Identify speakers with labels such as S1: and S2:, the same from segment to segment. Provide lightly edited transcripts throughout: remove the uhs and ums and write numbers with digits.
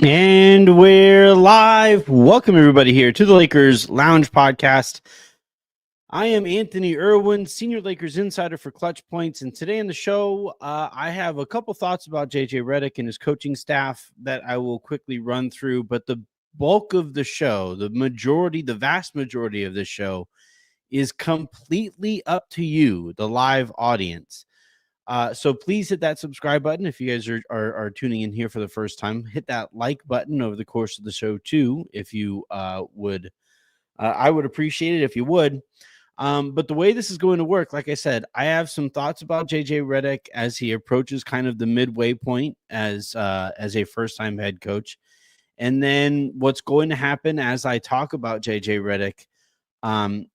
S1: And we're live. Welcome everybody here to the Lakers Lounge Podcast. I am Anthony Irwin, Senior Lakers Insider for Clutch Points, and today on the show, I have a couple thoughts about JJ Redick and his coaching staff that I will quickly run through. But the bulk of the show, the vast majority of this show, is completely up to you, the live audience. So please hit that subscribe button if you guys are tuning in here for the first time. Hit that like button over the course of the show too, if you would. I would appreciate it if you would. But the way this is going to work, like I said, I have some thoughts about JJ Redick as he approaches kind of the midway point as a first-time head coach. And then what's going to happen as I talk about JJ Redick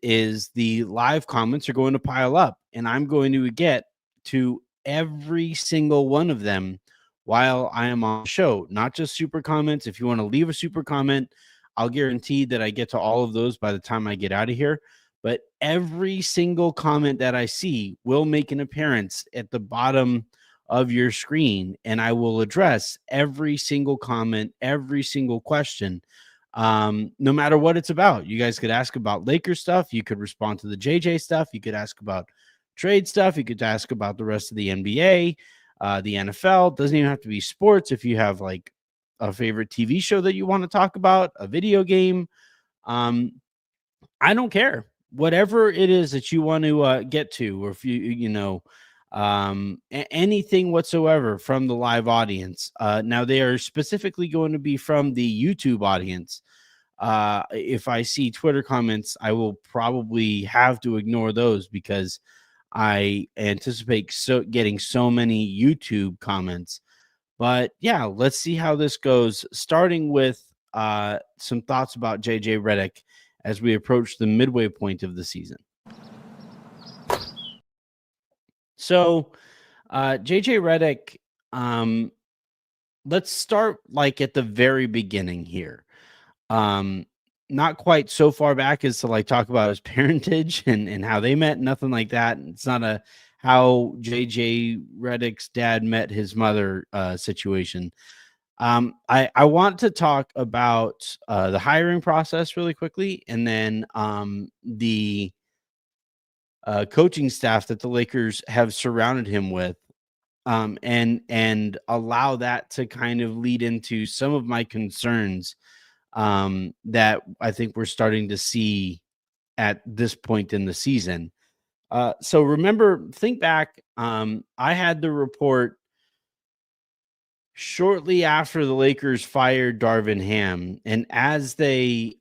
S1: is the live comments are going to pile up, and I'm going to get to every single one of them while I am on the show, not just super comments. If you want to leave a super comment, I'll guarantee that I get to all of those by the time I get out of here. But every single comment that I see will make an appearance at the bottom of your screen, and I will address every single comment, every single question, no matter what it's about. You guys could ask about Lakers stuff. You could respond to the JJ stuff. You could ask about trade stuff. You could ask about the rest of the NBA, the NFL. Doesn't even have to be sports. If you have like a favorite TV show that you want to talk about, a video game, I don't care. Whatever it is that you want to get to, or if anything whatsoever from the live audience. Now they are specifically going to be from the YouTube audience. If I see Twitter comments, I will probably have to ignore those because I anticipate getting so many YouTube comments. But yeah, let's see how this goes. Starting with some thoughts about JJ Redick as we approach the midway point of the season. So, JJ Redick, let's start like at the very beginning here. Not quite so far back as to like talk about his parentage and how they met, nothing like that. It's not how JJ Redick's dad met his mother situation. I want to talk about the hiring process really quickly, and then the coaching staff that the Lakers have surrounded him with, and allow that to kind of lead into some of my concerns that I think we're starting to see at this point in the season. So think back. I had the report shortly after the Lakers fired Darvin Ham, and as they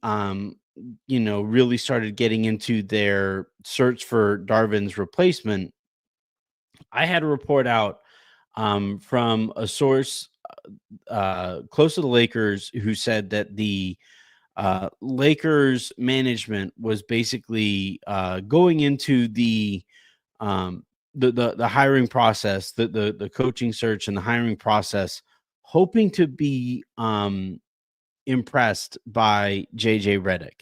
S1: really started getting into their search for Darvin's replacement, I had a report out from a source close to the Lakers who said that the Lakers management was basically going into the hiring process, the coaching search and the hiring process, hoping to be impressed by JJ Redick.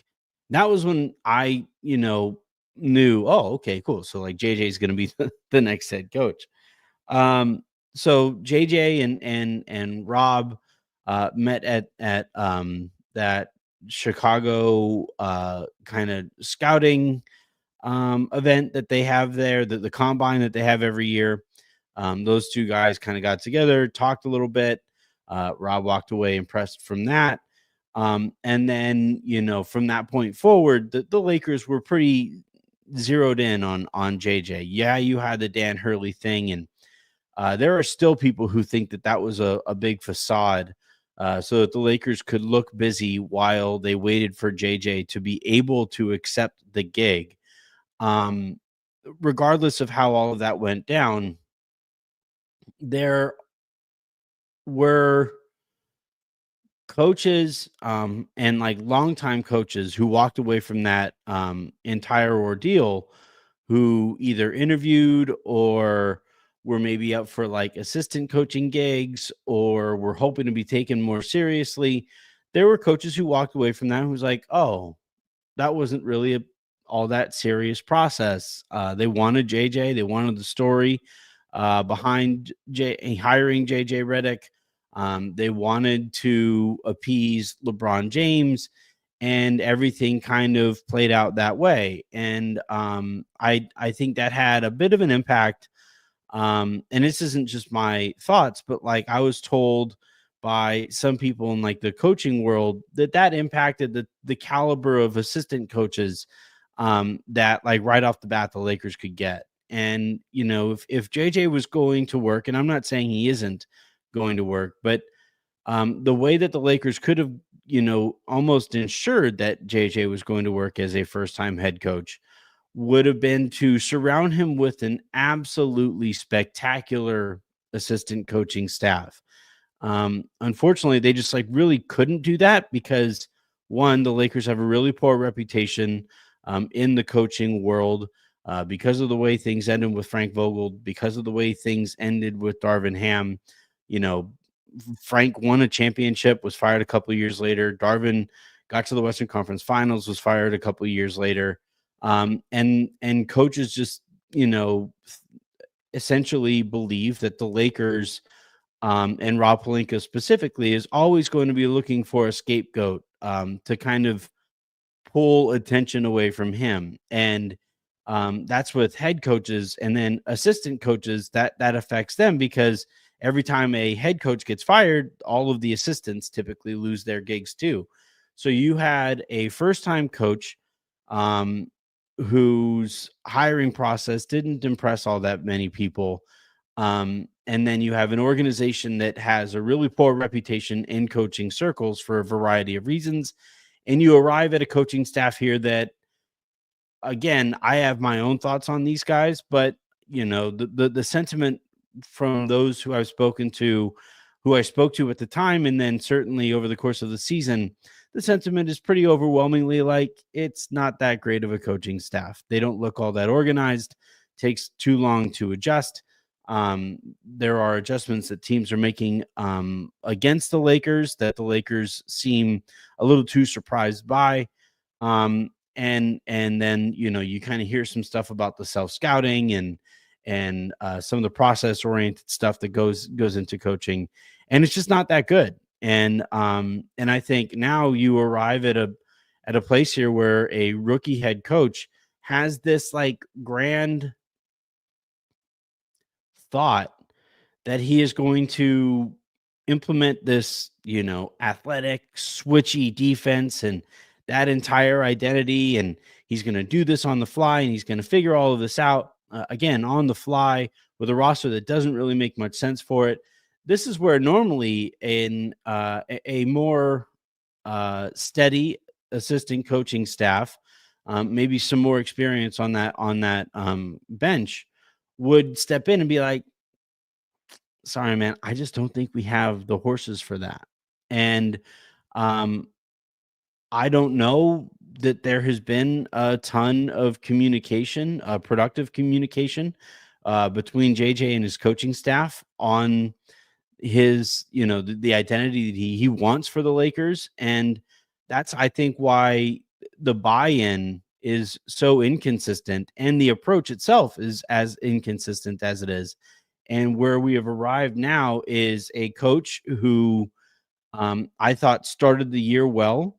S1: That was when I, knew, oh, okay, cool. So like JJ is going to be the next head coach. So JJ and Rob met at that Chicago kind of scouting event that they have there, the combine that they have every year. Those two guys kind of got together, talked a little bit. Rob walked away impressed from that. And then, from that point forward, the Lakers were pretty zeroed in on JJ. Yeah, you had the Dan Hurley thing, and there are still people who think that was a big facade, so that the Lakers could look busy while they waited for JJ to be able to accept the gig. Regardless of how all of that went down, there were coaches and like longtime coaches who walked away from that entire ordeal, who either interviewed or were maybe up for like assistant coaching gigs or were hoping to be taken more seriously. There were coaches who walked away from that who was like, oh, that wasn't really all that serious process. They wanted JJ. They wanted the story behind hiring JJ Redick. They wanted to appease LeBron James, and everything kind of played out that way. And I think that had a bit of an impact. And this isn't just my thoughts, but like I was told by some people in like the coaching world that impacted the caliber of assistant coaches that like right off the bat the Lakers could get. And you know, if JJ was going to work, and I'm not saying he isn't going to work, but the way that the Lakers could have, you know, almost ensured that JJ was going to work as a first time head coach would have been to surround him with an absolutely spectacular assistant coaching staff. Unfortunately, they just like really couldn't do that because one, the Lakers have a really poor reputation in the coaching world because of the way things ended with Frank Vogel, because of the way things ended with Darvin Ham. You know, Frank won a championship, was fired a couple of years later. Darvin got to the Western Conference Finals, was fired a couple of years later. And coaches just, you know, essentially believe that the Lakers and Rob Pelinka specifically is always going to be looking for a scapegoat to kind of pull attention away from him. And that's with head coaches, and then assistant coaches that affects them because every time a head coach gets fired, all of the assistants typically lose their gigs too. So you had a first time coach um, whose hiring process didn't impress all that many people. And then you have an organization that has a really poor reputation in coaching circles for a variety of reasons. And you arrive at a coaching staff here that, again, I have my own thoughts on these guys, but you know, the sentiment from those who I've spoken to, who I spoke to at the time, and then certainly over the course of the season, the sentiment is pretty overwhelmingly like it's not that great of a coaching staff. They don't look all that organized, takes too long to adjust. There are adjustments that teams are making against the Lakers that the Lakers seem a little too surprised by. And then you know you kind of hear some stuff about the self scouting and some of the process oriented stuff that goes into coaching, and it's just not that good. And I think now you arrive at a place here where a rookie head coach has this like grand thought that he is going to implement this, you know, athletic, switchy defense and that entire identity. And he's going to do this on the fly and he's going to figure all of this out again on the fly with a roster that doesn't really make much sense for it. This is where normally in a more steady assistant coaching staff, maybe some more experience on that bench, would step in and be like, sorry, man, I just don't think we have the horses for that. And um, I don't know that there has been a ton of communication, productive communication between JJ and his coaching staff on his, you know, the identity that he wants for the Lakers. And that's, I think, why the buy-in is so inconsistent and the approach itself is as inconsistent as it is. And where we have arrived now is a coach who I thought started the year well.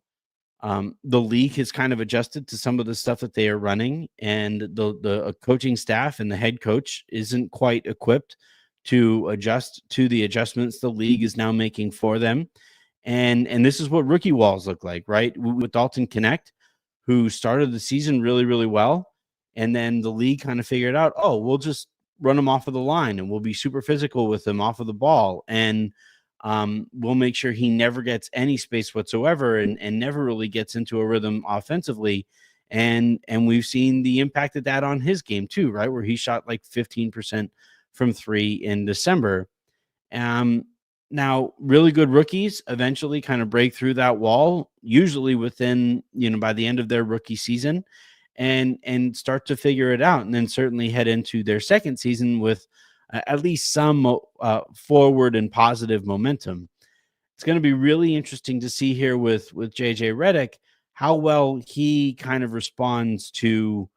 S1: The league has kind of adjusted to some of the stuff that they are running, and the coaching staff and the head coach isn't quite equipped to adjust to the adjustments the league is now making for them. And this is what rookie walls look like, right? With Dalton Connect, who started the season really, really well. And then the league kind of figured out, oh, we'll just run him off of the line and we'll be super physical with him off of the ball. And we'll make sure he never gets any space whatsoever and never really gets into a rhythm offensively. And we've seen the impact of that on his game too, right? Where he shot like 15% from three in December. Um, Now, really good rookies eventually kind of break through that wall, usually within, you know, by the end of their rookie season, and start to figure it out, and then certainly head into their second season with at least some forward and positive momentum. It's going to be really interesting to see here with JJ Redick how well he kind of responds to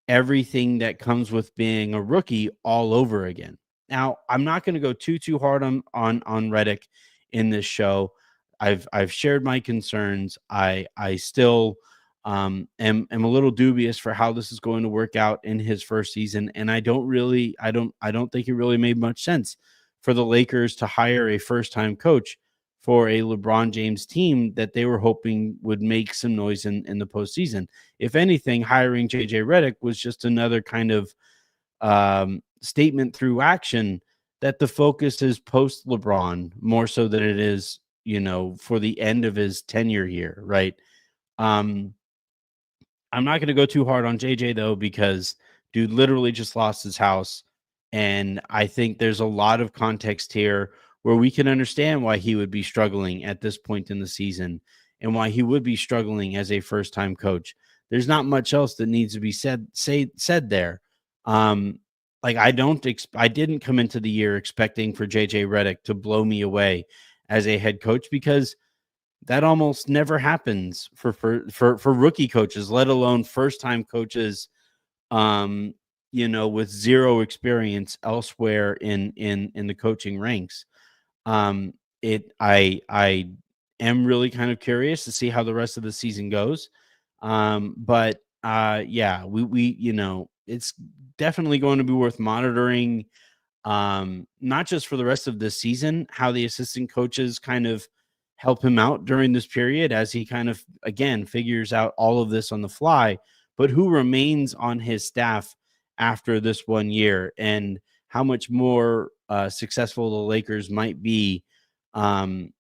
S1: everything that comes with being a rookie all over again. Now, I'm not going to go too hard on Redick in this show. I've shared my concerns. I still am a little dubious for how this is going to work out in his first season, and I don't think it really made much sense for the Lakers to hire a first-time coach for a LeBron James team that they were hoping would make some noise in the postseason. If anything, hiring JJ Redick was just another kind of statement through action that the focus is post LeBron more so than it is, for the end of his tenure here, right? Um, I'm not going to go too hard on JJ though, because dude literally just lost his house. And I think there's a lot of context here where we can understand why he would be struggling at this point in the season and why he would be struggling as a first time coach. There's not much else that needs to be said there. Um, like I didn't come into the year expecting for JJ Redick to blow me away as a head coach, because that almost never happens for rookie coaches, let alone first time coaches, with zero experience elsewhere in the coaching ranks. Um, I am really kind of curious to see how the rest of the season goes. But yeah, we it's definitely going to be worth monitoring, not just for the rest of this season, how the assistant coaches kind of help him out during this period as he kind of again figures out all of this on the fly, but who remains on his staff after this 1 year, and how much more successful the Lakers might be, in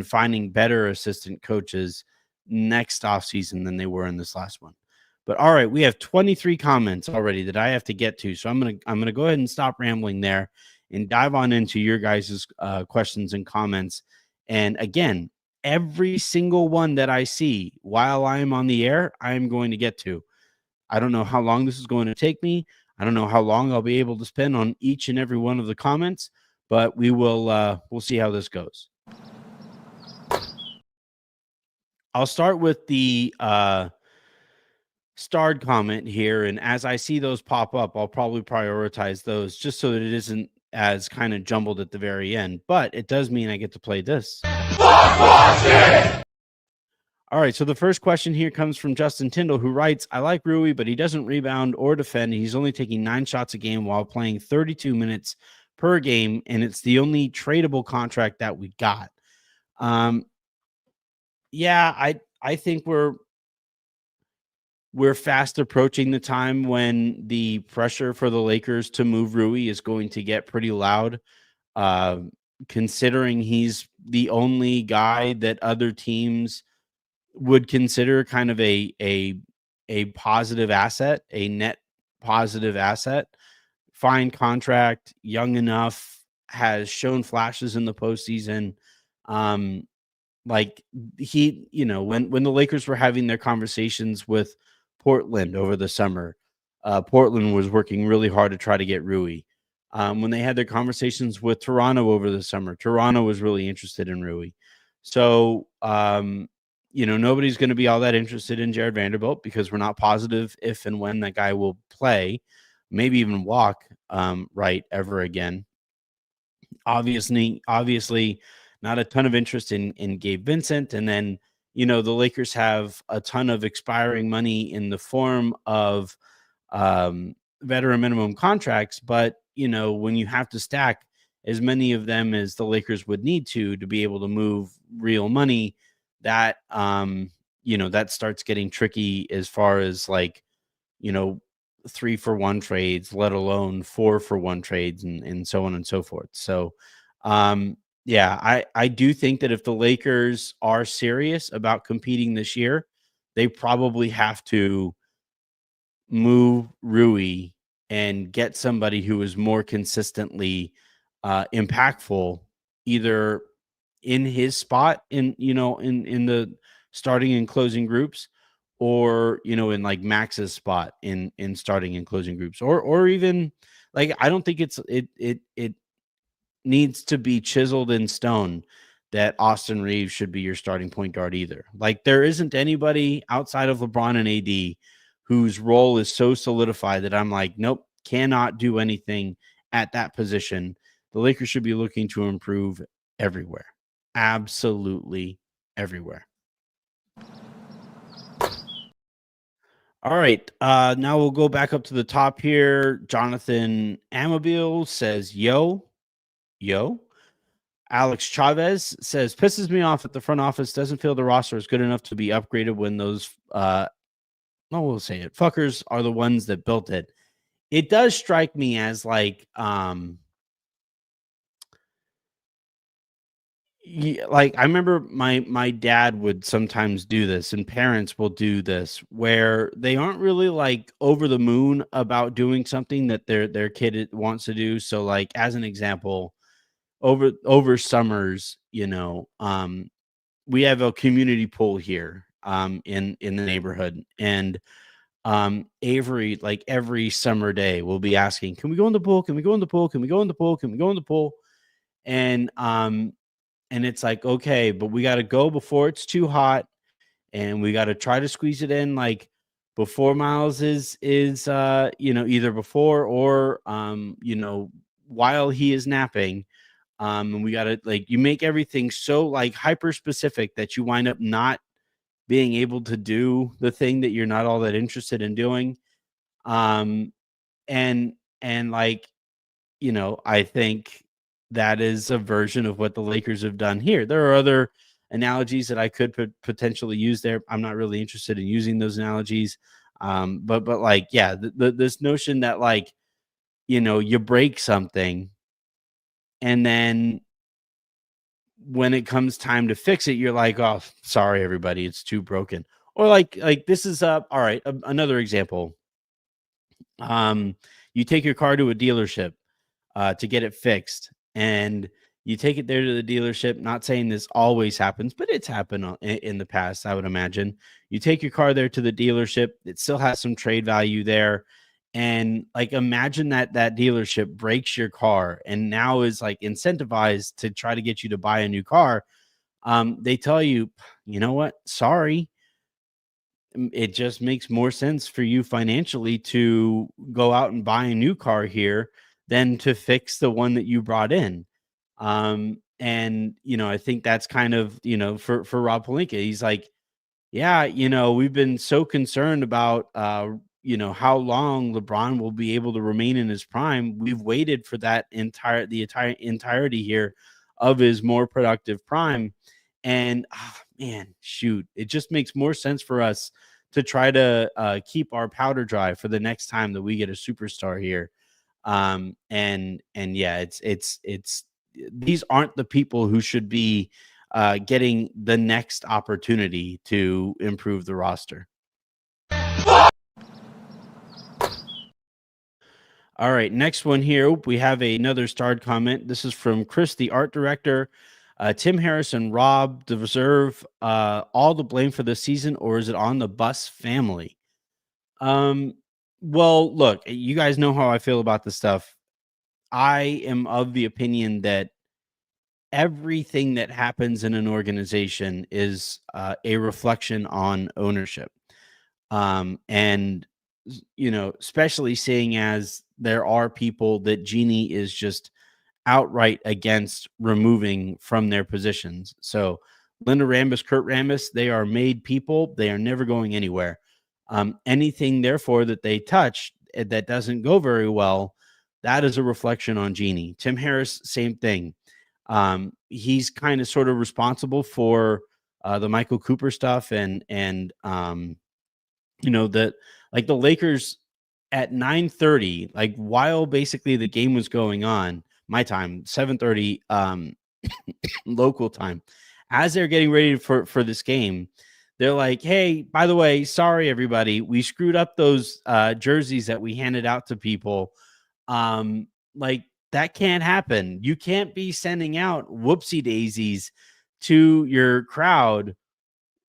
S1: finding better assistant coaches next offseason than they were in this last one. But all right, we have 23 comments already that I have to get to. So I'm gonna go ahead and stop rambling there and dive on into your guys' questions and comments. And again, every single one that I see while I'm on the air, I'm going to get to. I don't know how long this is going to take me. I don't know how long I'll be able to spend on each and every one of the comments, but we'll see how this goes. I'll start with the starred comment here, and as I see those pop up, I'll probably prioritize those just so that it isn't as kind of jumbled at the very end, but it does mean I get to play this. All right, so the first question here comes from Justin Tindle, who writes, I like Rui, but he doesn't rebound or defend. He's only taking 9 shots a game while playing 32 minutes per game, and it's the only tradable contract that we got. Yeah, I think we're fast approaching the time when the pressure for the Lakers to move Rui is going to get pretty loud, considering he's the only guy that other teams would consider kind of a positive asset, a net positive asset. Fine contract, young enough, has shown flashes in the postseason. Like when the Lakers were having their conversations with Portland over the summer, Portland was working really hard to try to get Rui. When they had their conversations with Toronto over the summer, Toronto was really interested in Rui. So, nobody's going to be all that interested in Jared Vanderbilt because we're not positive if and when that guy will play, maybe even walk right ever again. Obviously, not a ton of interest in Gabe Vincent. And then, the Lakers have a ton of expiring money in the form of veteran minimum contracts. But, when you have to stack as many of them as the Lakers would need to be able to move real money, that, that starts getting tricky as far as 3-for-1 trades, let alone 4-for-1 trades, and so on and so forth. So, yeah, I do think that if the Lakers are serious about competing this year, they probably have to move Rui and get somebody who is more consistently impactful, either in his spot in the starting and closing groups, or in like Max's spot in starting and closing groups, or even I don't think it needs to be chiseled in stone that Austin Reeves should be your starting point guard either. Like, there isn't anybody outside of LeBron and AD whose role is so solidified that I'm like, nope, cannot do anything at that position. The Lakers should be looking to improve everywhere. Absolutely everywhere. All right. Now we'll go back up to the top here. Jonathan Amobile says, yo, yo. Alex Chavez says, pisses me off that the front office doesn't feel the roster is good enough to be upgraded when those, no, we'll say it, fuckers are the ones that built it. It does strike me as like, yeah, like I remember my dad would sometimes do this, and parents will do this, where they aren't really like over the moon about doing something that their kid wants to do. So, like as an example, over summers, we have a community pool here in the neighborhood, and Avery, like every summer day, will be asking, "Can we go in the pool? Can we go in the pool? Can we go in the pool? Can we go in the pool?" And and it's like, okay, but we got to go before it's too hot, and we got to try to squeeze it in like before Miles is either before or while he is napping. And we got to, like, you make everything so like hyper specific that you wind up not being able to do the thing that you're not all that interested in doing. Um and like, I think that is a version of what the Lakers have done here. There are other analogies that I could potentially use there. I'm not really interested in using those analogies. But like, yeah, this notion that like, you break something, and then when it comes time to fix it, you're like, oh, sorry, everybody, it's too broken. Or like this is all right. Another example. You take your car to a dealership to get it fixed. And you take it there to the dealership. Not saying this always happens, but it's happened in the past, I would imagine. You take your car there to the dealership. It still has some trade value there. And like, imagine that dealership breaks your car and now is like incentivized to try to get you to buy a new car. They tell you, you know what? Sorry, it just makes more sense for you financially to go out and buy a new car here than to fix the one that you brought in. And I think that's kind of, for Rob Pelinka, he's like, yeah, we've been so concerned about how long LeBron will be able to remain in his prime. We've waited for that entirety here of his more productive prime. And man, shoot, it just makes more sense for us to try to keep our powder dry for the next time that we get a superstar here. And yeah, it's these aren't the people who should be getting the next opportunity to improve the roster. All right, next one here. We have another starred comment. This is from Chris, the art director. Tim Harris and Rob deserve all the blame for this season, or is it on the Bus family? Well, look, you guys know how I feel about this stuff. I am of the opinion that everything that happens in an organization is a reflection on ownership. And especially seeing as there are people that Genie is just outright against removing from their positions. So Linda Rambis, Kurt Rambis, they are made people. They are never going anywhere. Anything, therefore, that they touch that doesn't go very well, that is a reflection on Genie. Tim Harris, same thing. He's kind of sort of responsible for the Michael Cooper stuff and that, like, the Lakers at 9:30, like while basically the game was going on, my time, 7:30 local time, as they're getting ready for this game, they're like, hey, by the way, sorry everybody, we screwed up those jerseys that we handed out to people. Like, that can't happen. You can't be sending out whoopsie daisies to your crowd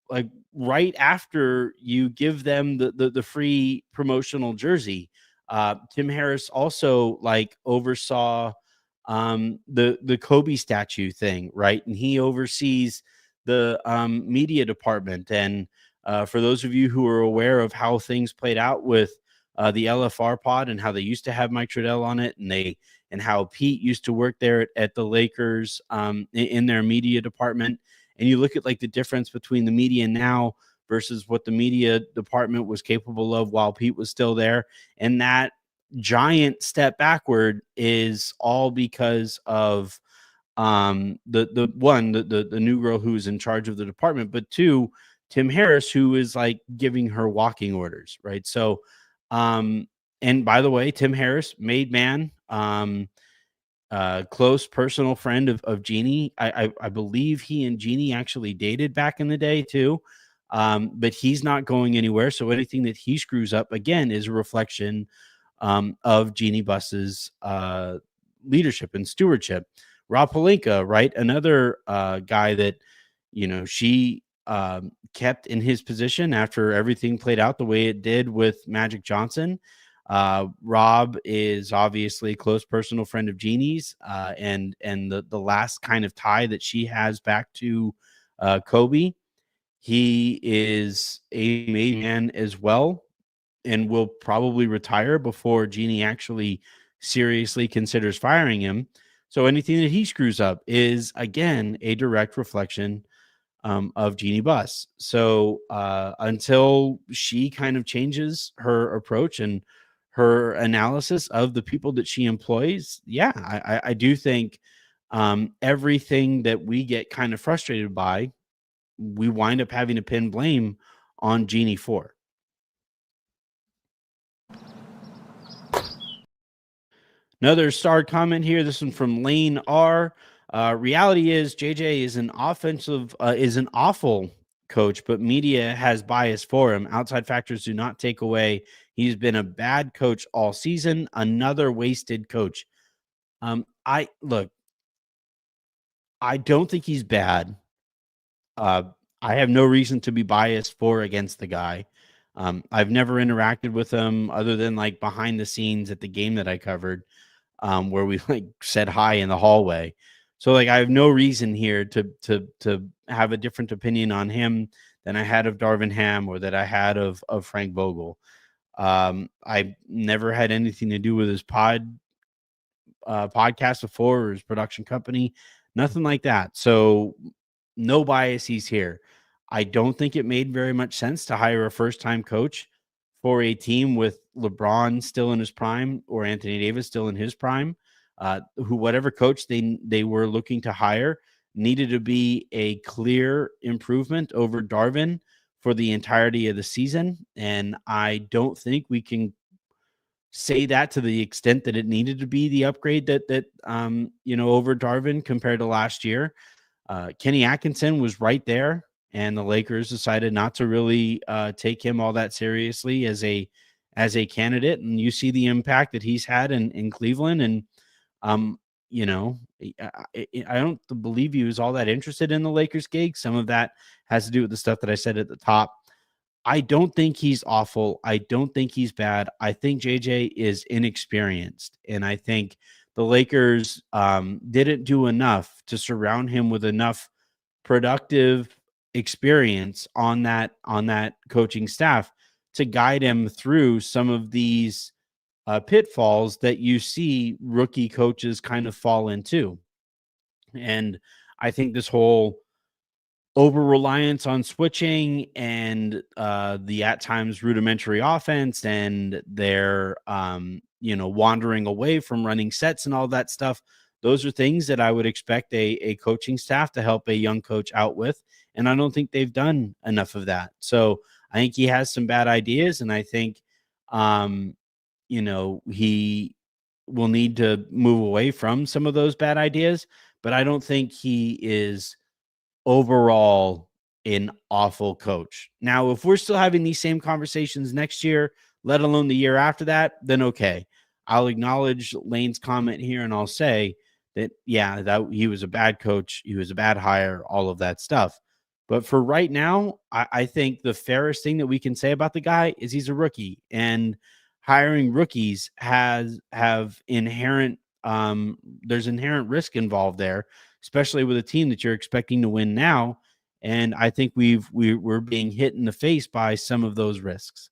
S1: like right after you give them the free promotional jersey. Tim Harris also like oversaw the Kobe statue thing, right? And he oversees the media department. And for those of you who are aware of how things played out with the LFR pod and how they used to have Mike Trudell on it, and how Pete used to work there at the Lakers in their media department. And you look at like the difference between the media now versus what the media department was capable of while Pete was still there. And that giant step backward is all because of the new girl who's in charge of the department, but two, Tim Harris, who is like giving her walking orders, right? So and by the way, Tim Harris, made man, close personal friend of Jeannie. I believe he and Jeannie actually dated back in the day too. But he's not going anywhere. So anything that he screws up again is a reflection of Jeannie Buss's leadership and stewardship. Rob Pelinka, right? Another guy that, she kept in his position after everything played out the way it did with Magic Johnson. Rob is obviously a close personal friend of Jeannie's, and the last kind of tie that she has back to Kobe. He is a made man as well, and will probably retire before Jeannie actually seriously considers firing him. So anything that he screws up is, again, a direct reflection of Jeannie Buss. So until she kind of changes her approach and her analysis of the people that she employs, I do think everything that we get kind of frustrated by, we wind up having to pin blame on Jeannie for. Another starred comment here. This one from Lane R. Reality is JJ is an awful coach, but media has bias for him. Outside factors do not take away. He's been a bad coach all season. Another wasted coach. I don't think he's bad. I have no reason to be biased for or against the guy. I've never interacted with him other than like behind the scenes at the game that I covered, where we like said hi in the hallway. So like I have no reason here to have a different opinion on him than I had of Darvin Ham or that I had of Frank Vogel. I never had anything to do with his podcast before or his production company, nothing like that. So no biases here. I don't think it made very much sense to hire a first-time coach for a team with LeBron still in his prime or Anthony Davis still in his prime. Whatever coach they were looking to hire needed to be a clear improvement over Darvin for the entirety of the season. And I don't think we can say that to the extent that it needed to be the upgrade that over Darvin compared to last year. Kenny Atkinson was right there, and the Lakers decided not to really take him all that seriously as a candidate. And you see the impact that he's had in Cleveland. And I don't believe he was all that interested in the Lakers gig. Some of that has to do with the stuff that I said at the top. I don't think he's awful. I don't think he's bad. I think JJ is inexperienced, and I think the Lakers didn't do enough to surround him with enough productive experience on that coaching staff to guide him through some of these pitfalls that you see rookie coaches kind of fall into. And I think this whole over reliance on switching and the at times rudimentary offense and their wandering away from running sets and all that stuff, those are things that I would expect a coaching staff to help a young coach out with, and I don't think they've done enough of that. So I think he has some bad ideas, and I think he will need to move away from some of those bad ideas, but I don't think he is overall an awful coach. Now, if we're still having these same conversations next year, let alone the year after that, then okay. I'll acknowledge Lane's comment here and I'll say that, that he was a bad coach. He was a bad hire, all of that stuff. But for right now, I think the fairest thing that we can say about the guy is he's a rookie, and hiring rookies have inherent there's inherent risk involved there, especially with a team that you're expecting to win now. And I think we're being hit in the face by some of those risks.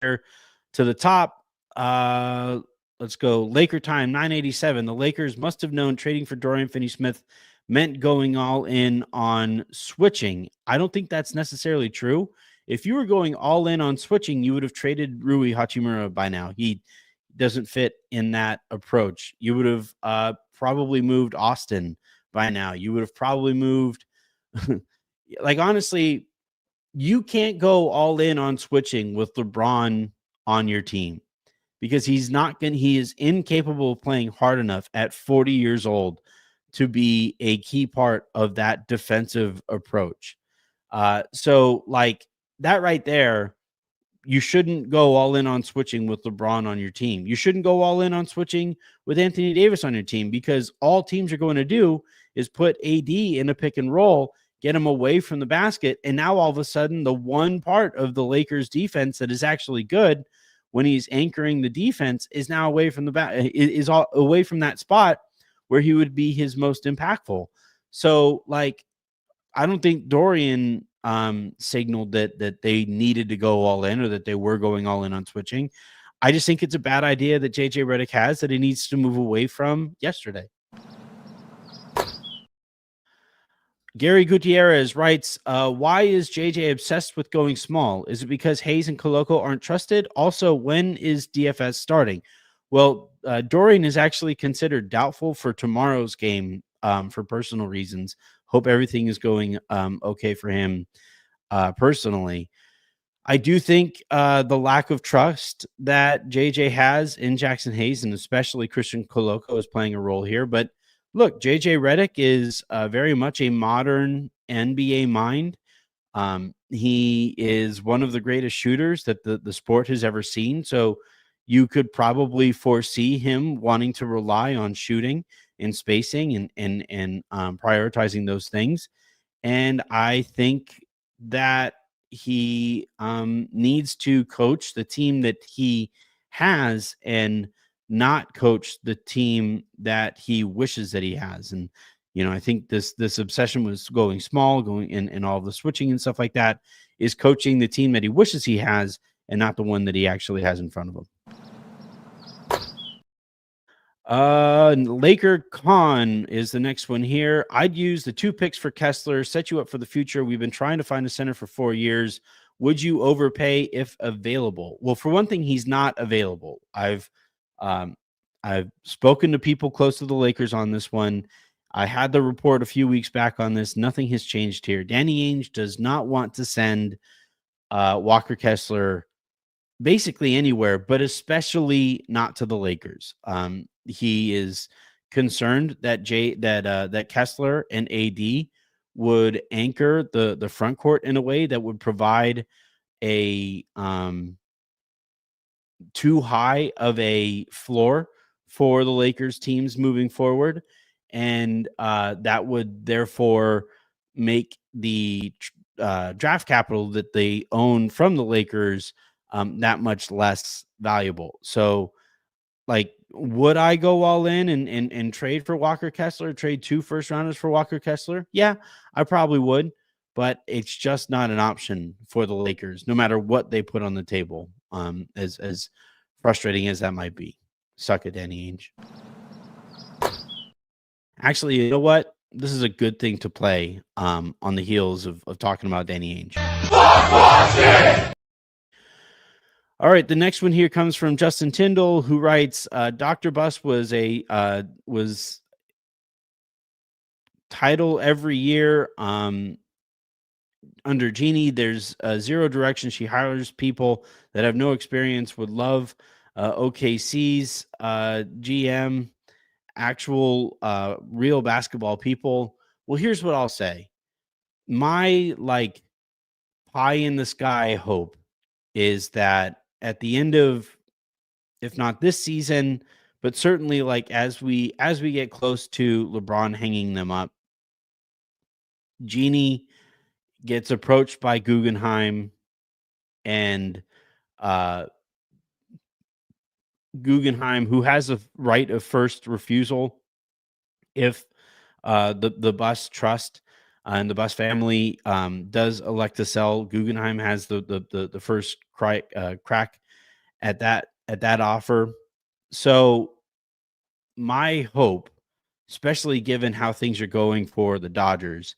S1: to the top. Let's go. Laker time 987. The Lakers must have known trading for Dorian Finney-Smith meant going all in on switching. I don't think that's necessarily true. If you were going all in on switching, you would have traded Rui Hachimura by now. He doesn't fit in that approach. You would have probably moved Austin by now. You would have probably moved like, honestly, you can't go all in on switching with LeBron on your team because he is incapable of playing hard enough at 40 years old to be a key part of that defensive approach. So like that right there, you shouldn't go all in on switching with LeBron on your team. You shouldn't go all in on switching with Anthony Davis on your team because all teams are going to do is put AD in a pick and roll, get him away from the basket. And now all of a sudden, the one part of the Lakers defense that is actually good when he's anchoring the defense is now away from away from that spot where he would be his most impactful. So like, I don't think Dorian signaled that they needed to go all in or that they were going all in on switching. I just think it's a bad idea that JJ Redick has that he needs to move away from yesterday. Gary Gutierrez writes, why is JJ obsessed with going small? Is it because Hayes and Koloko aren't trusted? Also, when is DFS starting? Well, Dorian is actually considered doubtful for tomorrow's game for personal reasons. Hope everything is going okay for him personally. I do think the lack of trust that JJ has in Jackson Hayes and especially Christian Koloko is playing a role here. But look, JJ Redick is very much a modern NBA mind. He is one of the greatest shooters that the sport has ever seen. So you could probably foresee him wanting to rely on shooting and spacing and prioritizing those things. And I think that he needs to coach the team that he has and not coach the team that he wishes that he has. And, you know, I think this obsession was going small, going and all the switching and stuff like that is coaching the team that he wishes he has and not the one that he actually has in front of him. Laker Khan is the next one here. I'd use the 2 picks for Kessler, set you up for the future. We've been trying to find a center for 4 years. Would you overpay if available? Well, for one thing, he's not available. I've spoken to people close to the Lakers on this one. I had the report a few weeks back on this. Nothing has changed here. Danny Ainge does not want to send Walker Kessler basically anywhere, but especially not to the Lakers. He is concerned that that Kessler and AD would anchor the front court in a way that would provide a too high of a floor for the Lakers teams moving forward, and that would therefore make the draft capital that they own from the Lakers that much less valuable. So, like, would I go all in and trade for Walker Kessler, trade 2 first rounders for Walker Kessler? Yeah, I probably would, but it's just not an option for the Lakers, no matter what they put on the table. As frustrating as that might be. Suck it, Danny Ainge. Actually, you know what? This is a good thing to play on the heels of talking about Danny Ainge. All right, the next one here comes from Justin Tindle, who writes, Dr. Bus was title every year under Jeannie. There's zero direction. She hires people that have no experience, would love OKC's GM, actual real basketball people. Well, here's what I'll say. My like pie in the sky hope is that at the end of, if not this season, but certainly like as we get close to LeBron hanging them up, Jeannie gets approached by Guggenheim, and Guggenheim, who has a right of first refusal if the Bus trust and the Bus family does elect to sell, Guggenheim has the first crack at that offer. So my hope, especially given how things are going for the Dodgers,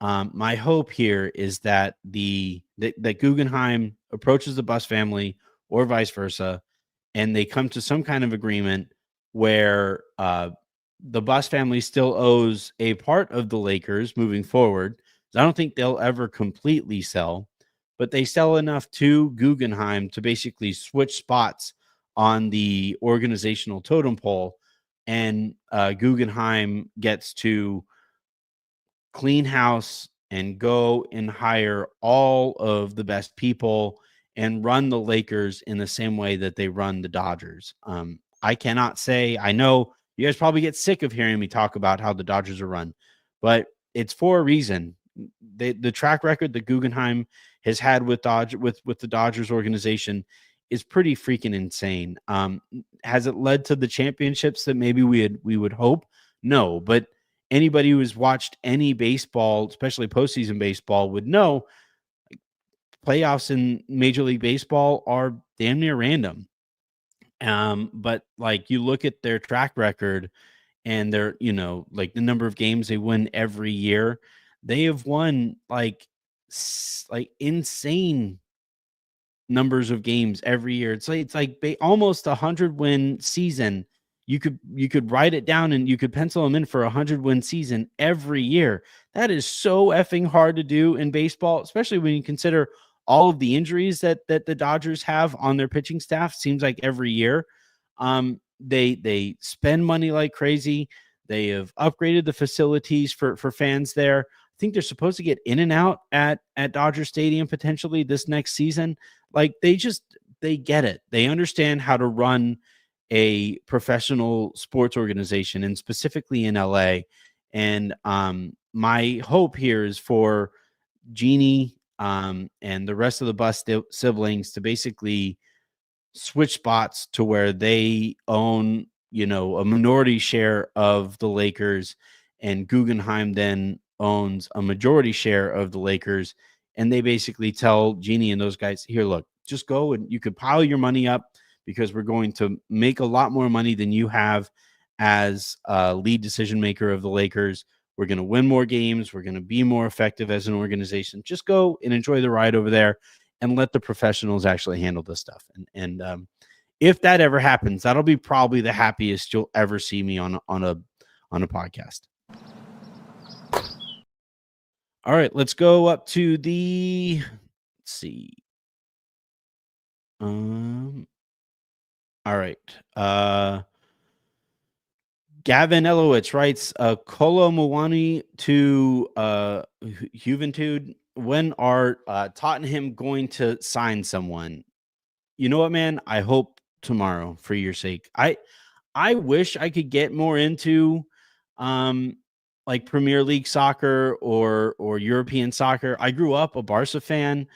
S1: my hope here is that that Guggenheim approaches the Bus family or vice versa, and they come to some kind of agreement where the Bus family still owes a part of the Lakers moving forward. I don't think they'll ever completely sell, but they sell enough to Guggenheim to basically switch spots on the organizational totem pole, and Guggenheim gets to clean house and go and hire all of the best people and run the Lakers in the same way that they run the Dodgers. I cannot say, I know you guys probably get sick of hearing me talk about how the Dodgers are run, but it's for a reason. The track record that Guggenheim has had with with the Dodgers organization is pretty freaking insane. Has it led to the championships that maybe we would hope? No, but anybody who has watched any baseball, especially postseason baseball, would know playoffs in Major League Baseball are damn near random. But like you look at their track record and their, like the number of games they win every year, they have won like insane numbers of games every year. It's like almost 100 win season. You could write it down and you could pencil them in for 100 win season every year. That is so effing hard to do in baseball, especially when you consider all of the injuries that the Dodgers have on their pitching staff. Seems like every year. They spend money like crazy. They have upgraded the facilities for fans there. I think they're supposed to get in and out at Dodger Stadium potentially this next season. Like they get it. They understand how to run a professional sports organization, and specifically in LA. And my hope here is for Jeannie and the rest of the Bus siblings to basically switch spots to where they own, a minority share of the Lakers, and Guggenheim then owns a majority share of the Lakers. And they basically tell Jeannie and those guys, here, look, just go and you could pile your money up because we're going to make a lot more money than you have as a lead decision maker of the Lakers. We're going to win more games. We're going to be more effective as an organization. Just go and enjoy the ride over there and let the professionals actually handle this stuff. And if that ever happens, that'll be probably the happiest you'll ever see me on a podcast. All right, let's go up to let's see. All right. Gavin Elowitz writes, Kolo Muani to Juventud. When are Tottenham going to sign someone? You know what, man? I hope tomorrow for your sake. I wish I could get more into like Premier League soccer or European soccer. I grew up a Barca fan.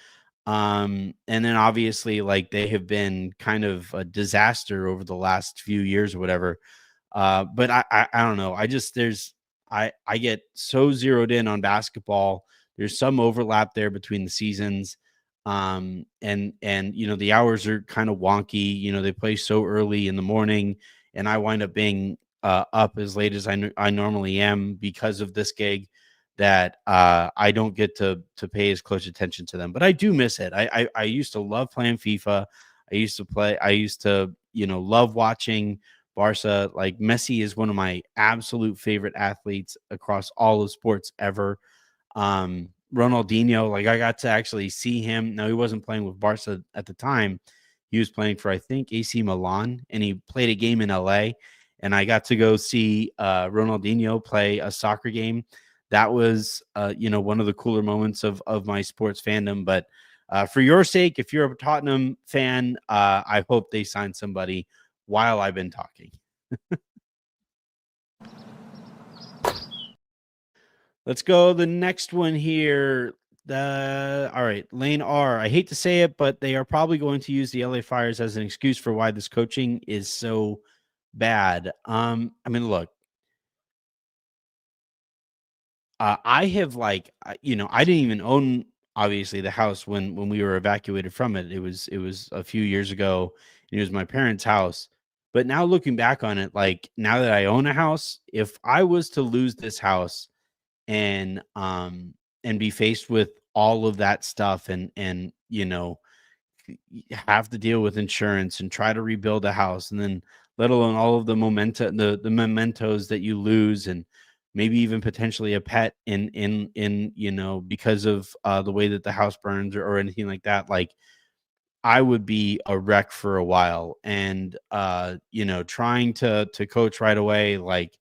S1: And then obviously like they have been kind of a disaster over the last few years or whatever. But I don't know. I get so zeroed in on basketball. There's some overlap there between the seasons. And the hours are kind of wonky. They play so early in the morning, and I wind up being up as late as I normally am because of this gig, that I don't get to pay as close attention to them. But I do miss it. I used to love playing FIFA. I used to love watching Barca. Like Messi is one of my absolute favorite athletes across all of sports ever. Ronaldinho, like I got to actually see him. No, he wasn't playing with Barca at the time. He was playing for, I think, AC Milan, and he played a game in LA. And I got to go see Ronaldinho play a soccer game. That was, one of the cooler moments of my sports fandom. But for your sake, if you're a Tottenham fan, I hope they sign somebody while I've been talking. Let's go the next one here. All right, Lane R. I hate to say it, but they are probably going to use the LA Fires as an excuse for why this coaching is so bad. I mean, look, I have I didn't even own obviously the house when we were evacuated from it. It was a few years ago. It was my parents' house. But now looking back on it, like now that I own a house, if I was to lose this house and be faced with all of that stuff and have to deal with insurance and try to rebuild a house, and then let alone all of the the mementos that you lose, and maybe even potentially a pet in because of the way that the house burns or anything like that. Like I would be a wreck for a while, and trying to coach right away, like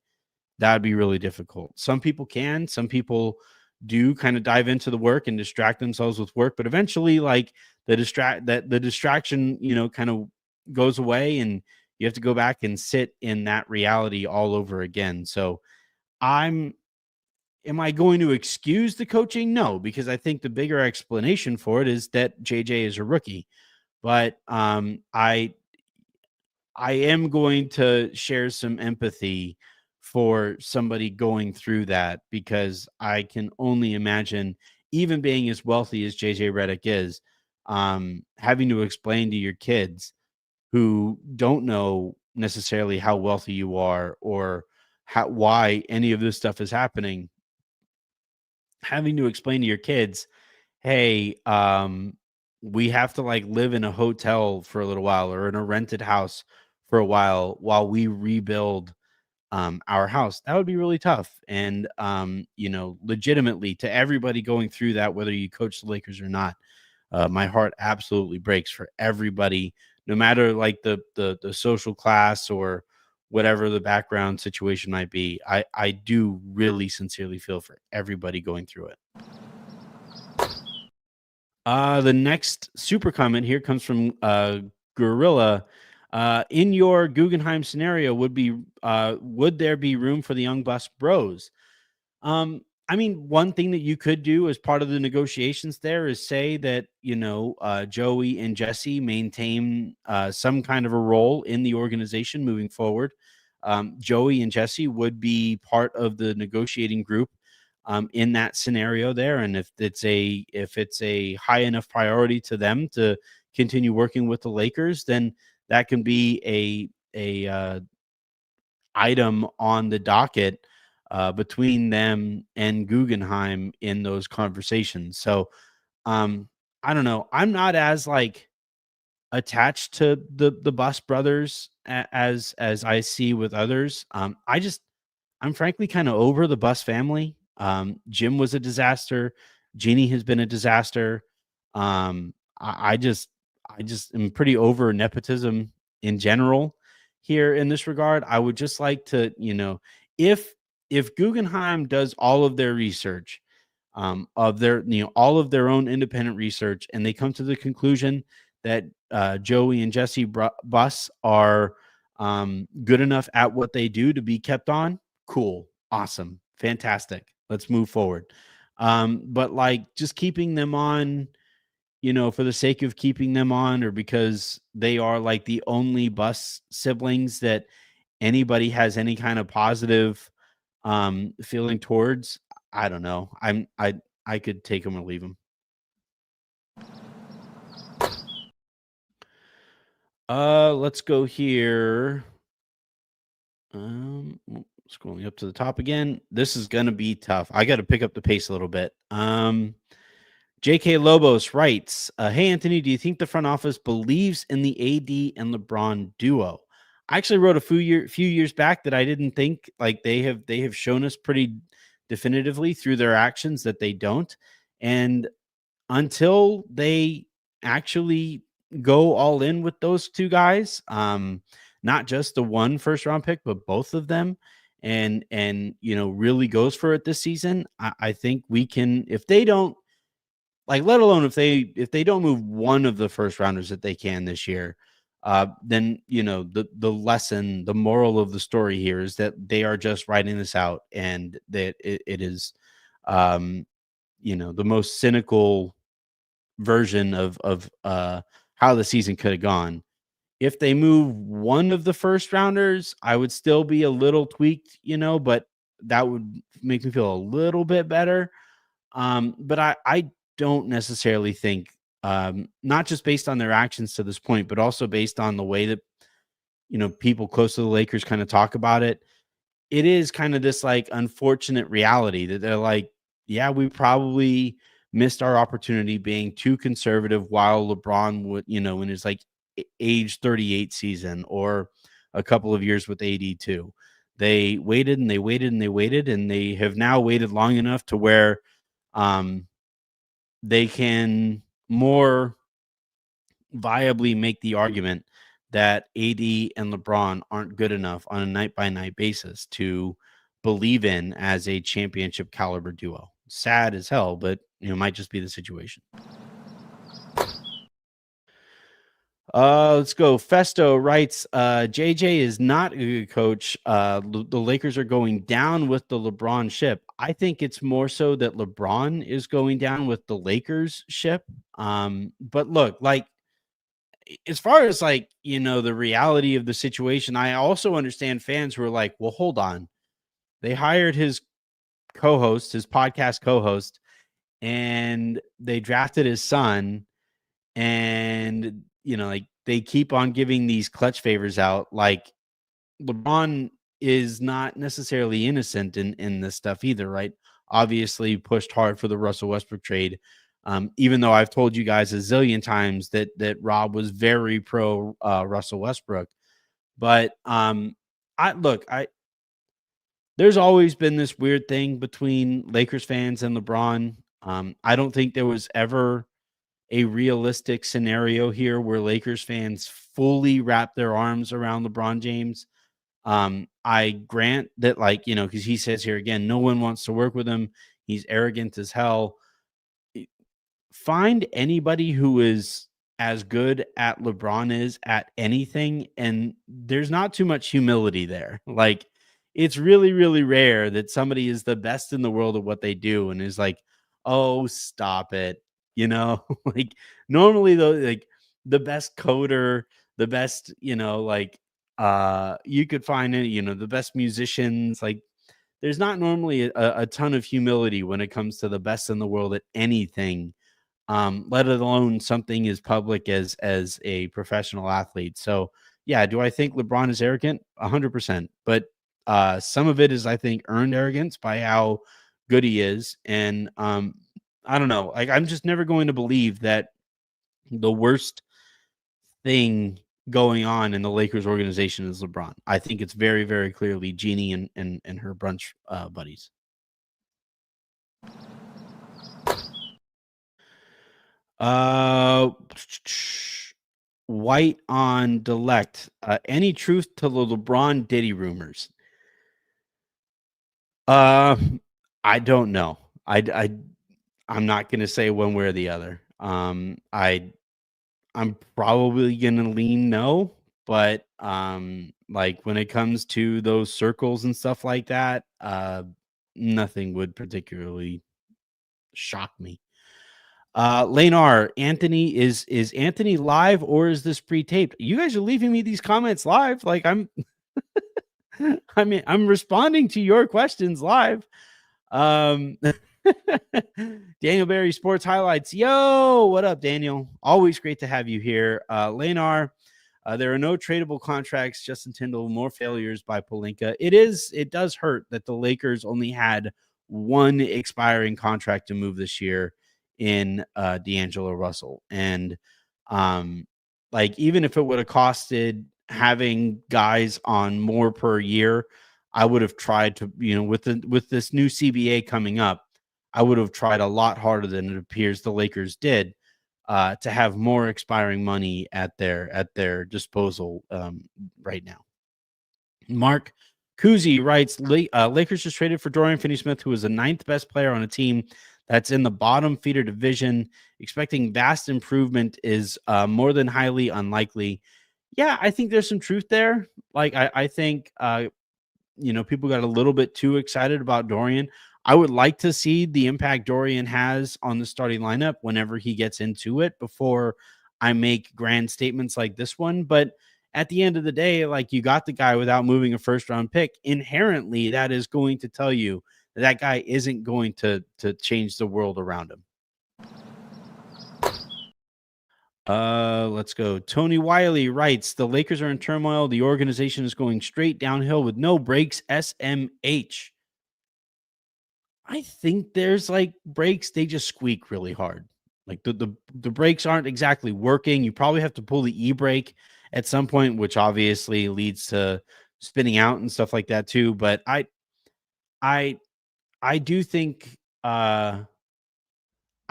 S1: that'd be really difficult. Some people can, some people do kind of dive into the work and distract themselves with work, but eventually like the distraction, kind of goes away, and you have to go back and sit in that reality all over again. So I'm am I going to excuse the coaching? No, because I think the bigger explanation for it is that JJ is a rookie. But I am going to share some empathy for somebody going through that, because I can only imagine, even being as wealthy as JJ Redick is, having to explain to your kids who don't know necessarily how wealthy you are, or why any of this stuff is happening, having to explain to your kids, hey, we have to like live in a hotel for a little while, or in a rented house for a while we rebuild our house. That would be really tough. And legitimately, to everybody going through that, whether you coach the Lakers or not, my heart absolutely breaks for everybody, no matter like the social class or whatever the background situation might be. I do really sincerely feel for everybody going through it. The next super comment here comes from Gorilla. In your Guggenheim scenario, would there be room for the young bus bros? I mean, one thing that you could do as part of the negotiations there is say that, Joey and Jesse maintain some kind of a role in the organization moving forward. Joey and Jesse would be part of the negotiating group in that scenario there. And if it's a high enough priority to them to continue working with the Lakers, then that can be a item on the docket between them and Guggenheim in those conversations. So I don't know. I'm not as like attached to the Bus brothers as I see with others. I'm frankly kind of over the Bus family. Jim was a disaster. Jeannie has been a disaster. I just am pretty over nepotism in general here in this regard. I would just like to, if Guggenheim does all of their research, of their, all of their own independent research, and they come to the conclusion that Joey and Jesse Buss are good enough at what they do to be kept on, cool, awesome, fantastic. Let's move forward. But like just keeping them on, for the sake of keeping them on, or because they are like the only Bus siblings that anybody has any kind of positive feeling towards, I don't know. I could take them or leave them. Let's go here. Scrolling up to the top again. This is gonna be tough. I got to pick up the pace a little bit. JK Lobos writes, "Hey Anthony, do you think the front office believes in the AD and LeBron duo?" I actually wrote a few years back that I didn't think, like they have shown us pretty definitively through their actions that they don't, and until they actually go all in with those two guys, not just the one first round pick, but both of them, and really goes for it this season, I think we can, if they don't, like, let alone if they don't move one of the first rounders that they can this year, then the moral of the story here is that they are just writing this out, and that it is the most cynical version of how the season could have gone. If they move one of the first rounders, I would still be a little tweaked, but that would make me feel a little bit better. But I don't necessarily think, not just based on their actions to this point, but also based on the way that, people close to the Lakers kind of talk about it. It is kind of this like unfortunate reality that they're like, yeah, we probably missed our opportunity being too conservative while LeBron would, in his like age 38 season or a couple of years with AD too. They waited and they waited and they waited, and they have now waited long enough to where um, they can more viably make the argument that AD and LeBron aren't good enough on a night by night basis to believe in as a championship caliber duo. Sad as hell, but might just be the situation. Let's go. Festo writes, JJ is not a good coach. The Lakers are going down with the LeBron ship. I think it's more so that LeBron is going down with the Lakers ship. But look, like, as far as like, the reality of the situation, I also understand fans who are like, well, hold on. They hired his co-host, his podcast co-host, and they drafted his son, and like they keep on giving these clutch favors out. Like, LeBron is not necessarily innocent in this stuff either, right? Obviously pushed hard for the Russell Westbrook trade. Even though I've told you guys a zillion times that Rob was very pro Russell Westbrook. But I there's always been this weird thing between Lakers fans and LeBron. I don't think there was ever a realistic scenario here where Lakers fans fully wrap their arms around LeBron James. I grant that, like, because he says here again, no one wants to work with him. He's arrogant as hell. Find anybody who is as good at LeBron is at anything, and there's not too much humility there. Like, it's really, really rare that somebody is the best in the world at what they do and is like, oh, stop it. Like, normally though, like the best coder, the best, you could find it, the best musicians, like there's not normally a ton of humility when it comes to the best in the world at anything, let alone something as public as a professional athlete. So yeah, do I think LeBron is arrogant? 100%. But some of it is, I think, earned arrogance by how good he is. And I don't know. Like, I'm just never going to believe that the worst thing going on in the Lakers organization is LeBron. I think it's very, very clearly Jeannie and her brunch buddies. White on Delect. Any truth to the LeBron Diddy rumors? I don't know. I'm not going to say one way or the other. I'm probably going to lean no, but like when it comes to those circles and stuff like that, nothing would particularly shock me. Lane R, Anthony, is Anthony live or is this pre-taped? You guys are leaving me these comments live. Like, I'm responding to your questions live. Daniel Barry Sports Highlights. Yo, what up, Daniel? Always great to have you here. Lane R, there are no tradable contracts. Justin Tindle, more failures by Pelinka. It does hurt that the Lakers only had one expiring contract to move this year in D'Angelo Russell. And like, even if it would have costed having guys on more per year, I would have tried to, with this new CBA coming up, I would have tried a lot harder than it appears the Lakers did to have more expiring money at their disposal right now. Mark Kuzi writes, Lakers just traded for Dorian Finney-Smith, who is the 9th best player on a team that's in the bottom feeder division. Expecting vast improvement is more than highly unlikely. Yeah, I think there's some truth there. Like, I think, people got a little bit too excited about Dorian. I would like to see the impact Dorian has on the starting lineup whenever he gets into it before I make grand statements like this one. But at the end of the day, like, you got the guy without moving a first round pick. Inherently, that is going to tell you that guy isn't going to change the world around him. Let's go. Tony Wiley writes, the Lakers are in turmoil. The organization is going straight downhill with no breaks. SMH. I think there's like breaks. They just squeak really hard. Like the brakes aren't exactly working. You probably have to pull the e-brake at some point, which obviously leads to spinning out and stuff like that too. But I I do think I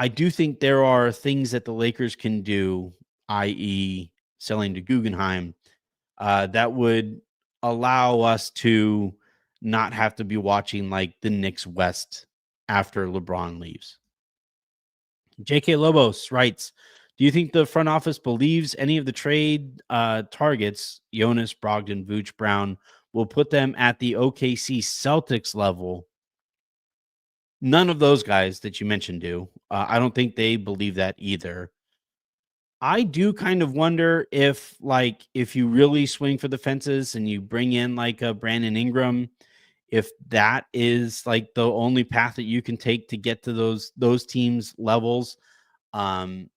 S1: do think there are things that the Lakers can do, i.e., selling to Guggenheim, that would allow us to not have to be watching like the Knicks West after LeBron leaves. JK Lobos writes, do you think the front office believes any of the trade targets, Jonas, Brogdon, Vooch, Brown, will put them at the OKC Celtics level? None of those guys that you mentioned do. I don't think they believe that either. I do kind of wonder if, like, if you really swing for the fences and you bring in like a Brandon Ingram, if that is like the only path that you can take to get to those teams' levels. Um,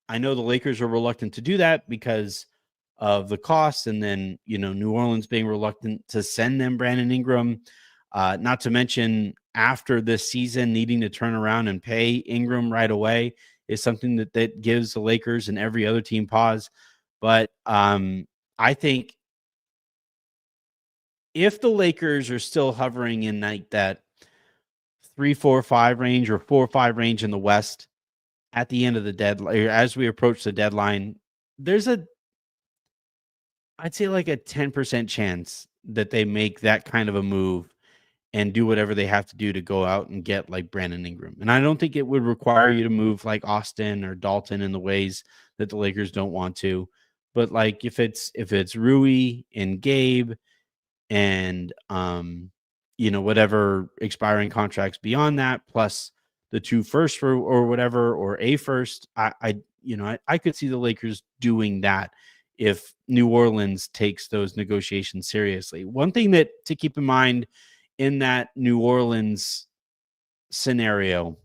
S1: I know the Lakers are reluctant to do that because of the cost, and then New Orleans being reluctant to send them Brandon Ingram. Not to mention after this season, needing to turn around and pay Ingram right away is something that gives the Lakers and every other team pause. But I think if the Lakers are still hovering in like that 3-4-5 range or 4-5 range in the West at the end of the deadline, as we approach the deadline, there's I'd say like a 10% chance that they make that kind of a move and do whatever they have to do to go out and get like Brandon Ingram. And I don't think it would require you to move like Austin or Dalton in the ways that the Lakers don't want to. But like if it's Rui and Gabe and whatever expiring contracts beyond that, plus the 2 firsts or whatever, or a first, I could see the Lakers doing that if New Orleans takes those negotiations seriously. One thing that to keep in mind in that New Orleans scenario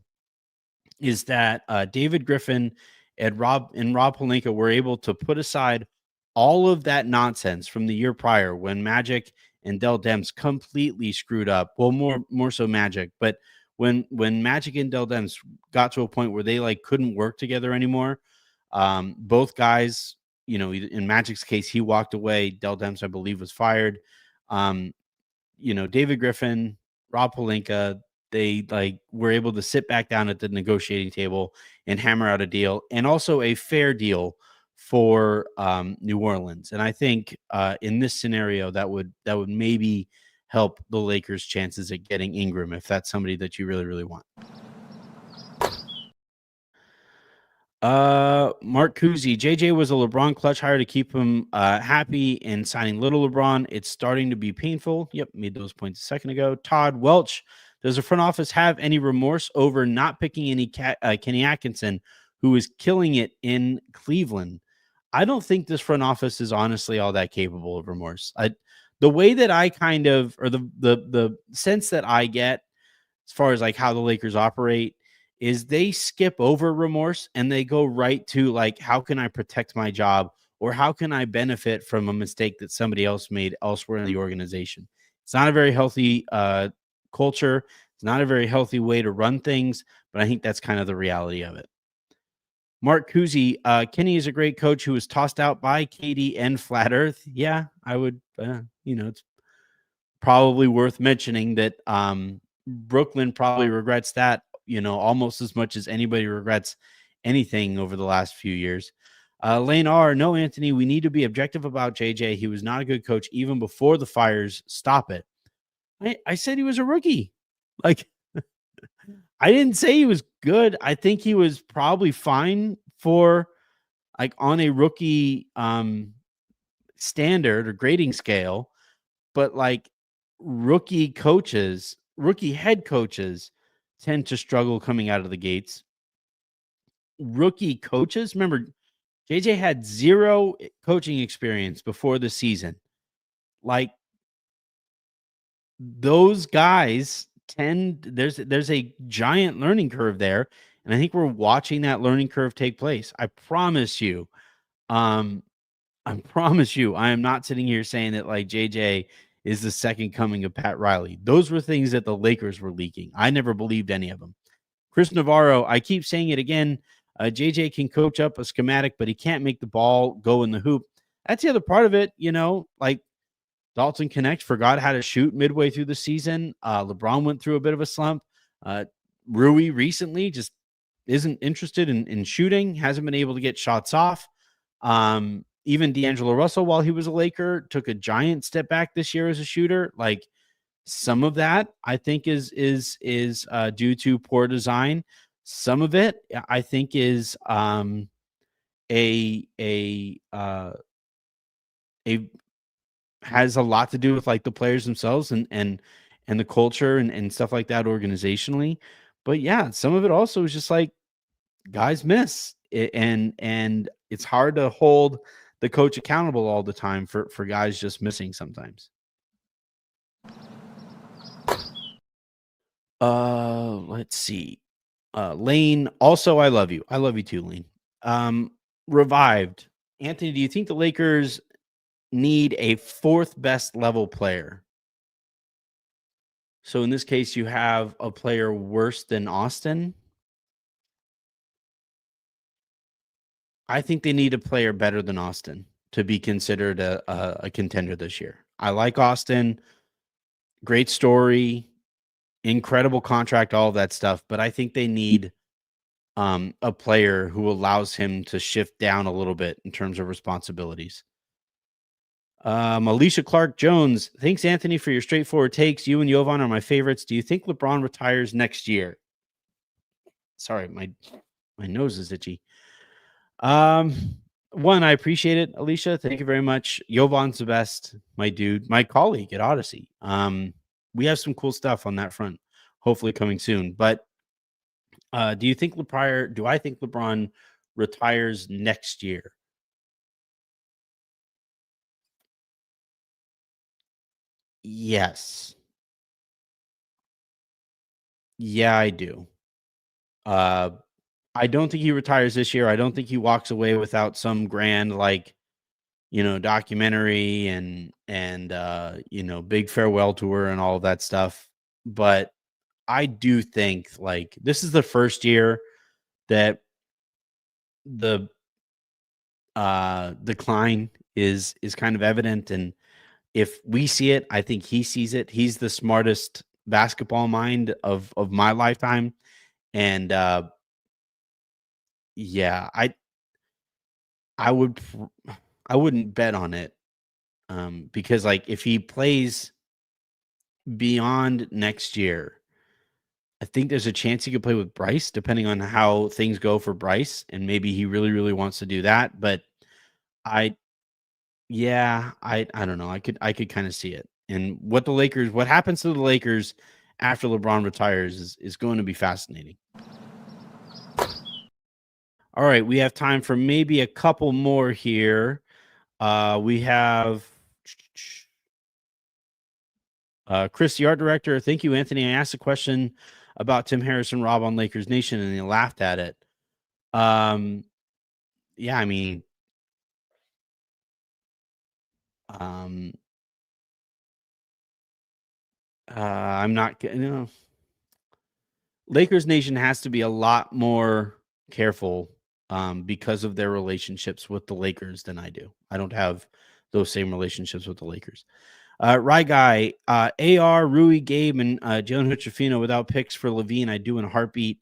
S1: is that David Griffin and Rob Pelinka were able to put aside all of that nonsense from the year prior when Magic and Dell Demps completely screwed up. Well, more so Magic, but when Magic and Dell Demps got to a point where they like couldn't work together anymore, both guys, in Magic's case, he walked away. Dell Demps, I believe, was fired. David Griffin, Rob Pelinka, they like were able to sit back down at the negotiating table and hammer out a deal, and also a fair deal for New Orleans. And I think in this scenario, that would maybe help the Lakers' chances at getting Ingram if that's somebody that you really, really want. Mark Kuzi, JJ was a LeBron clutch hire to keep him happy, and signing little LeBron, it's starting to be painful. Yep, made those points a second ago. Todd Welch, does the front office have any remorse over not picking any Kenny Atkinson, who is killing it in Cleveland? I don't think this front office is honestly all that capable of remorse. The way that I kind of, or the sense that I get as far as like how the Lakers operate, is they skip over remorse and they go right to like, how can I protect my job, or how can I benefit from a mistake that somebody else made elsewhere in the organization? It's not a very healthy culture. It's not a very healthy way to run things, but I think that's kind of the reality of it. Mark Kuzi, Kenny is a great coach who was tossed out by KD and Flat Earth. Yeah, I would, it's probably worth mentioning that Brooklyn probably regrets that, almost as much as anybody regrets anything over the last few years. Lane R, no, Anthony, we need to be objective about JJ. He was not a good coach even before the fires. Stop it. I said he was a rookie. Like, I didn't say he was good. I think he was probably fine for like on a rookie standard or grading scale, but like rookie head coaches tend to struggle coming out of the gates. Rookie coaches, remember, JJ had 0 coaching experience before the season. Like, those guys there's a giant learning curve there, And I think we're watching that learning curve take place. I promise you. I promise you, I am not sitting here saying that like JJ is the second coming of Pat Riley. Those were things that the Lakers were leaking. I never believed any of them. Chris Navarro, I keep saying it again. JJ can coach up a schematic, but he can't make the ball go in the hoop. That's the other part of it, like Dalton Connect forgot how to shoot midway through the season. LeBron went through a bit of a slump. Rui recently just isn't interested in shooting, hasn't been able to get shots off. Even D'Angelo Russell, while he was a Laker, took a giant step back this year as a shooter. Like some of that, I think is due to poor design. Some of it, I think, is has a lot to do with like the players themselves and the culture and stuff like that organizationally. But yeah, some of it also is just like guys miss and it's hard to hold the coach accountable all the time for guys just missing sometimes. Let's see. Lane, also I love you. I love you too, Lane. Revived. Anthony, do you think the Lakers need a fourth best level player? So in this case, you have a player worse than Austin. I think they need a player better than Austin to be considered a contender this year. I like Austin. Great story, incredible contract, all of that stuff. But I think they need a player who allows him to shift down a little bit in terms of responsibilities. Alicia Clark Jones, thanks, Anthony, for your straightforward takes. You and Jovan are my favorites. Do you think LeBron retires next year? Sorry, my nose is itchy. One, I appreciate it, Alicia. Thank you very much. Jovan's the best, my dude, my colleague at Odyssey. We have some cool stuff on that front, hopefully coming soon. But do I think LeBron retires next year? Yes. Yeah, I do. I don't think he retires this year. I don't think he walks away without some grand documentary and big farewell tour and all of that stuff. But I do think like this is the first year that the decline is kind of evident, and if we see it, I think he sees it. He's the smartest basketball mind of my lifetime, and yeah, I wouldn't bet on it, because like if he plays beyond next year, I think there's a chance he could play with Bryce, depending on how things go for Bryce, and maybe he really, really wants to do that. But I, yeah, I don't know. I could kind of see it, and what happens to the Lakers after LeBron retires is going to be fascinating. All right, we have time for maybe a couple more here. We have Chris, the art director. Thank you, Anthony. I asked a question about Tim Harrison Rob on Lakers Nation, and he laughed at it. Yeah, I mean, I'm not, Lakers Nation has to be a lot more careful because of their relationships with the Lakers than I do. I don't have those same relationships with the Lakers. Rye Guy, AR, Rui, Gabe, and Jalen Hood-Schifino without picks for Levine, I do in a heartbeat.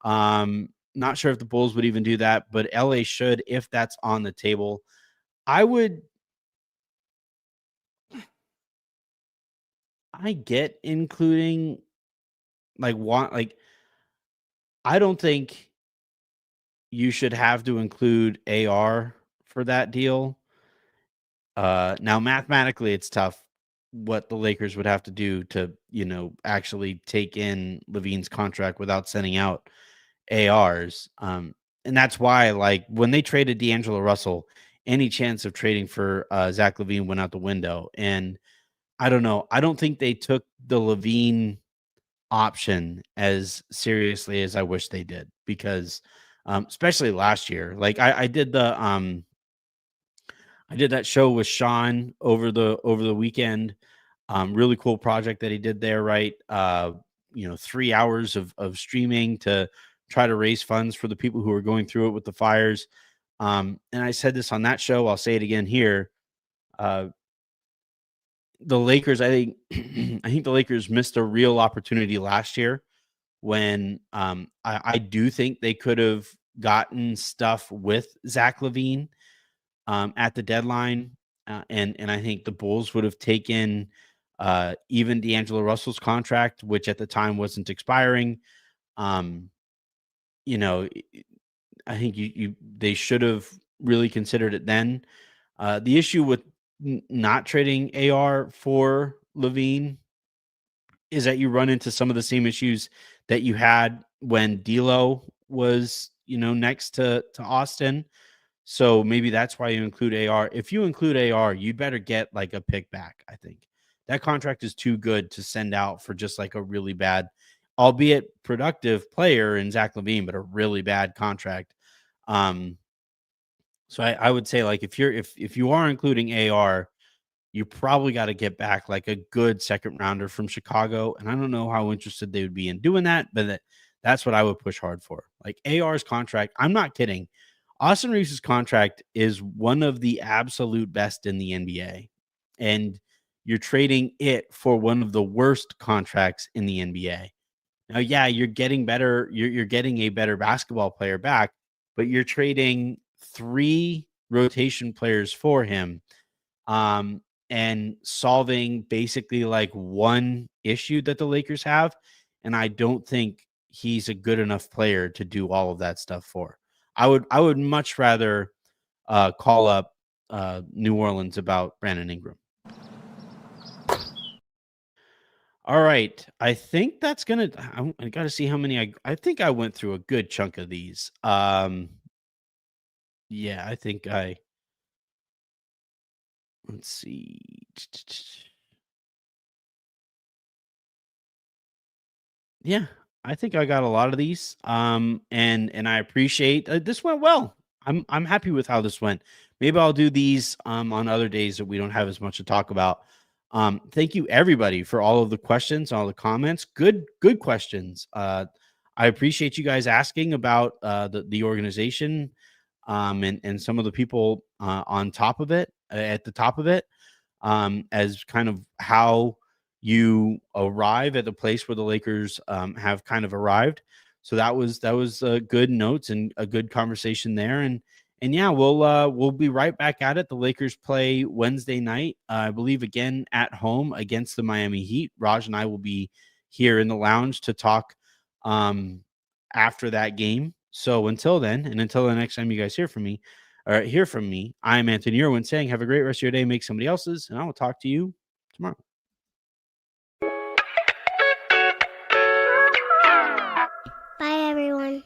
S1: Not sure if the Bulls would even do that, but LA should if that's on the table. I get including I don't think you should have to include AR for that deal. Now mathematically it's tough what the Lakers would have to do to, actually take in Levine's contract without sending out ARs. And that's why, like, when they traded D'Angelo Russell, any chance of trading for Zach LaVine went out the window. And I don't know. I don't think they took the Levine option as seriously as I wish they did, because especially last year, like I did I did that show with Sean over the weekend. Really cool project that he did there, right? 3 hours of streaming to try to raise funds for the people who are going through it with the fires. And I said this on that show, I'll say it again here. Uh, the Lakers, I think, I think the Lakers missed a real opportunity last year when I do think they could have gotten stuff with Zach LaVine at the deadline, and I think the Bulls would have taken even D'Angelo Russell's contract, which at the time wasn't expiring. Um, you know, I think they should have really considered it then. The issue with not trading AR for Levine is that you run into some of the same issues that you had when D'Lo was, next to Austin. So maybe that's why you include AR. If you include AR, you better get like a pick back. I think that contract is too good to send out for just like a really bad, albeit productive player in Zach LaVine, but a really bad contract. Um, so I would say, like, if you are including AR, you probably got to get back like a good second rounder from Chicago. And I don't know how interested they would be in doing that, but that's what I would push hard for. Like AR's contract, I'm not kidding. Austin Reeves' contract is one of the absolute best in the NBA. And you're trading it for one of the worst contracts in the NBA. Now, yeah, you're getting better. You're getting a better basketball player back, but you're trading 3 rotation players for him, um, and solving basically like one issue that the Lakers have. And I don't think he's a good enough player to do all of that stuff for. I would much rather call up New Orleans about Brandon Ingram. All right. I think that's gonna. I got to see how many. I think I went through a good chunk of these. Yeah, I think I. Let's see. Yeah, I think I got a lot of these. And I appreciate this went well. I'm happy with how this went. Maybe I'll do these on other days that we don't have as much to talk about. Thank you everybody for all of the questions, all the comments. Good questions. I appreciate you guys asking about the organization, and some of the people on top of it, at the top of it, as kind of how you arrive at the place where the Lakers have kind of arrived. So that was good notes and a good conversation there. And yeah, we'll be right back at it. The Lakers play Wednesday night, I believe, again at home against the Miami Heat. Raj and I will be here in the lounge to talk um, after that game. So until then, and until the next time you guys hear from me, I'm Anthony Irwin saying, have a great rest of your day, make somebody else's, and I will talk to you tomorrow.
S2: Bye, everyone.